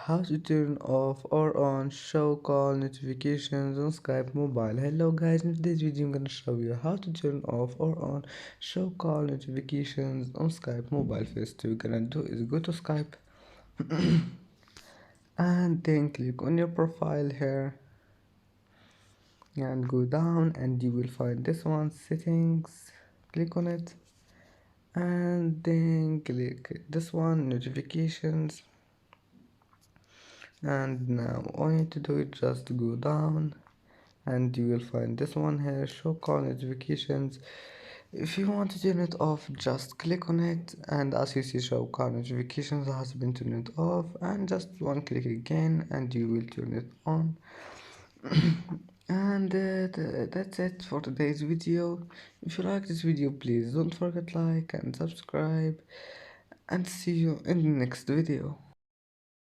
How to turn off or on show call notifications on Skype mobile. Hello guys, in today's video I'm gonna show you how to turn off or on show call notifications on Skype mobile. First we're gonna do is go to Skype and then click on your profile here and go down and you will find this one, settings. Click on it and then click this one, notifications. And now all you need to do is just go down and you will find this one here, show call notifications. If you want to turn it off, just click on it, and as you see, show call notifications has been turned off, and just one click again and you will turn it on. And that's it for today's video. If you like this video, please don't forget like and subscribe, and see you in the next video.